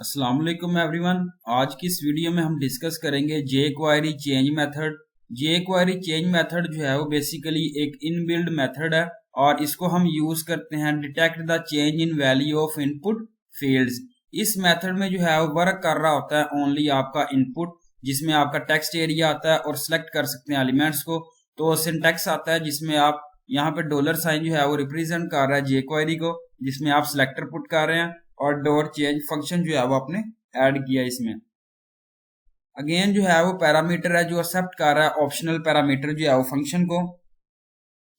अस्सलाम वालेकुम एवरीवन। आज की इस वीडियो में हम डिस्कस करेंगे jQuery change method. jQuery change method जो है वो बेसिकली एक इनबिल्ड मेथड है और इसको हम यूज करते हैं detect the change in value of input fields. इस मेथड में जो है वो वर्क कर रहा होता है ओनली आपका इनपुट, जिसमें आपका टेक्स्ट एरिया आता है और सिलेक्ट कर सकते हैं एलिमेंट्स को। तो सिंटैक्स आता है जिसमें आप यहाँ पे डॉलर साइन जो है वो रिप्रेजेंट कर रहा है jQuery को, जिसमें आप सिलेक्टर पुट कर रहे हैं और डॉट चेंज फंक्शन जो है वो आपने ऐड किया इसमें। अगेन जो है वो पैरामीटर है जो एक्सेप्ट कर रहा है ऑप्शनल पैरामीटर जो है वो फंक्शन को।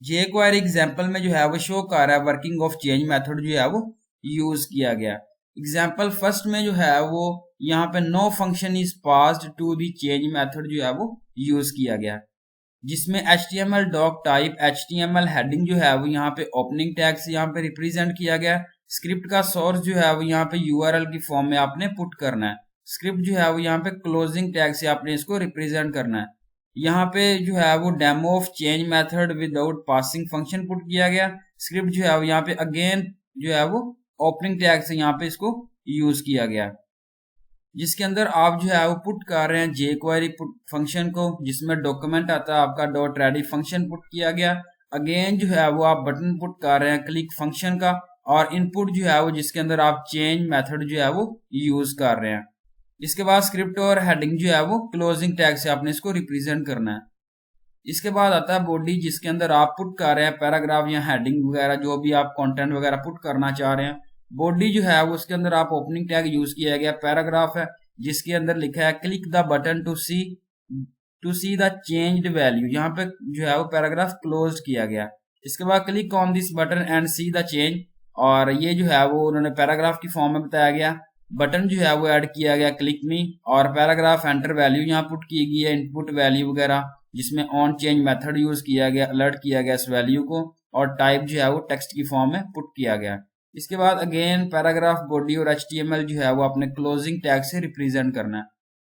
jQuery एग्जांपल में जो है वो शो कर रहा है वर्किंग ऑफ चेंज मेथड जो है वो यूज किया गया। एग्जांपल फर्स्ट में जो है वो यहाँ पे no function is passed to the change method जो है वो यूज किया गया, जिसमें HTML doc type HTML heading जो है वो यहाँ पे ओपनिंग टैग से यहाँ पे रिप्रेजेंट किया गया। स्क्रिप्ट का सोर्स जो है वो यहाँ पे URL की फॉर्म में आपने पुट करना है। स्क्रिप्ट जो है वो यहाँ पे क्लोजिंग टैग से आपने इसको रिप्रेजेंट करना है। यहाँ पे जो है वो demo of change method without passing function put किया गया। स्क्रिप्ट जो है वो यहाँ पे अगेन जो है वो ओपनिंग टैग से यहाँ पे इसको यूज किया गया, जिसके अंदर आप जो है वो पुट कर रहे हैं jQuery फंक्शन को, जिसमें डॉक्यूमेंट आता है आपका डॉट रेडी फंक्शन पुट किया गया। अगेन जो है वो आप बटन पुट कर रहे हैं क्लिक फंक्शन का, और इनपुट जो है वो जिसके अंदर आप चेंज मेथड जो है वो यूज कर रहे हैं। इसके बाद स्क्रिप्ट और हेडिंग जो है वो क्लोजिंग टैग से आपने इसको रिप्रेजेंट करना है। इसके बाद आता है बॉडी, जिसके अंदर आप पुट कर रहे हैं पैराग्राफ या हेडिंग वगैरह जो भी आप कंटेंट वगैरह पुट करना चाह रहे हैं। बॉडी जो है वो उसके अंदर आप ओपनिंग टैग यूज किया गया पैराग्राफ है, जिसके अंदर लिखा है click the button to see the changed value. यहाँ पे जो है वो पैराग्राफ क्लोज किया गया। इसके बाद click on this button and see the change, और ये जो है वो उन्होंने पैराग्राफ की फॉर्म में बताया गया। बटन जो है वो ऐड किया गया क्लिक मी, और पैराग्राफ एंटर वैल्यू यहाँ पुट की गई है, इनपुट वैल्यू वगैरह, जिसमें ऑन चेंज मेथड यूज किया गया, अलर्ट किया गया इस वैल्यू को, और टाइप जो है वो टेक्स्ट की फॉर्म में पुट किया गया। इसके बाद अगेन पैराग्राफ बॉडी और HTML जो है वो अपने क्लोजिंग टैग से रिप्रेजेंट करना है।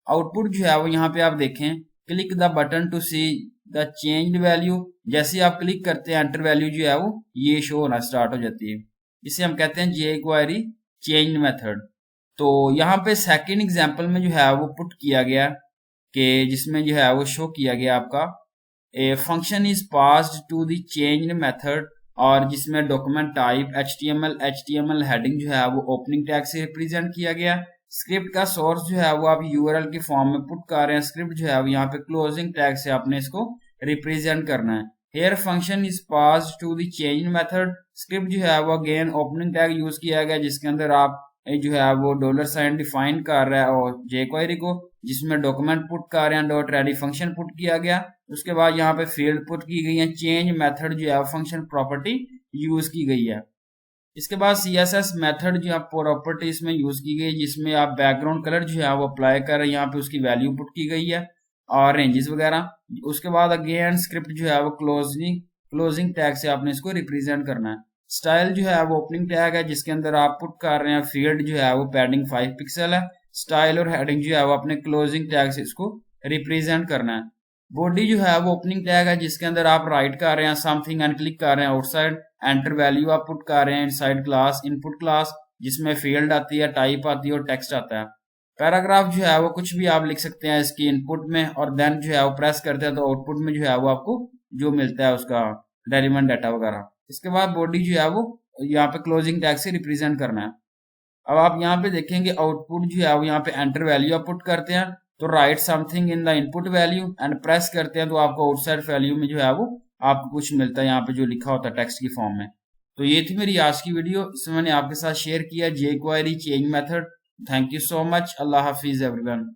आउटपुट जो है वो यहाँ पे आप देखें click the button to see the changed value. जैसे आप क्लिक करते हैं एंटर वैल्यू जो है वो ये शो होना स्टार्ट हो जाती है। इसे हम कहते हैं jQuery चेंज मेथड। तो यहाँ पे सेकेंड एग्जाम्पल में जो है वो पुट किया गया कि जिसमें जो है वो शो किया गया आपका a function is passed to the changed method, और जिसमें डॉक्यूमेंट टाइप HTML हेडिंग जो है वो ओपनिंग टैग से रिप्रेजेंट किया गया। स्क्रिप्ट का सोर्स जो है वो आप URL की फॉर्म में पुट कर रहे हैं। स्क्रिप्ट जो है वो यहाँ पे क्लोजिंग टैग से आपने इसको रिप्रेजेंट करना है। Here function is passed to the change method. Script जो है वो अगेन ओपनिंग टैग यूज किया गया, जिसके अंदर आप जो है वो डॉलर साइन डिफाइन कर रहा है और jQuery को, जिसमें डॉक्यूमेंट पुट कर रहे हैं, डॉट रेडी फंक्शन पुट किया गया। उसके बाद यहाँ पे फील्ड पुट की गई है, चेंज मेथड जो है फंक्शन प्रॉपर्टी यूज की गई है। इसके बाद CSS मेथड जो है प्रॉपर्टी इसमें यूज की गई, जिसमें आप बैकग्राउंड कलर जो है वो अप्लाई कर रहे हैं, यहाँ पे उसकी वैल्यू पुट की गई है और रेंजेस वगैरह। उसके बाद अगेन स्क्रिप्ट जो है वो क्लोजिंग टैग से आपने इसको रिप्रेजेंट करना है। स्टाइल जो है वो ओपनिंग टैग है, जिसके अंदर आप पुट कर रहे हैं फील्ड जो है वो पैडिंग 5 पिक्सल है। स्टाइल और हेडिंग जो है वो अपने क्लोजिंग टैग से इसको रिप्रेजेंट करना है। बॉडी जो है वो ओपनिंग टैग है, जिसके अंदर आप राइट कर रहे हैं समथिंग एंड क्लिक कर रहे हैं आउटसाइड। एंटर वैल्यू आप पुट कर रहे हैं इनसाइड क्लास इनपुट क्लास, जिसमें फील्ड आती है, टाइप आती है और टेक्स्ट आता है। पैराग्राफ जो है वो कुछ भी आप लिख सकते हैं इसकी इनपुट में, और देन जो है वो प्रेस करते हैं तो आउटपुट में जो है वो आपको जो मिलता है उसका रेलेवेंट डाटा वगैरह। इसके बाद बॉडी जो है वो यहाँ पे क्लोजिंग टैग से रिप्रेजेंट करना है। अब आप यहाँ पे देखेंगे आउटपुट जो है वो यहाँ पे एंटर वैल्यू आप पुट करते हैं तो right something in the input value and press करते हैं तो आपको आउटसाइड वैल्यू में जो है वो आपको कुछ मिलता है यहाँ पे जो लिखा होता है टेक्स्ट की फॉर्म में। तो ये थी मेरी आज की वीडियो, इसमें मैंने आपके साथ शेयर किया jQuery change method. Thank you so much. Allah Hafiz everyone.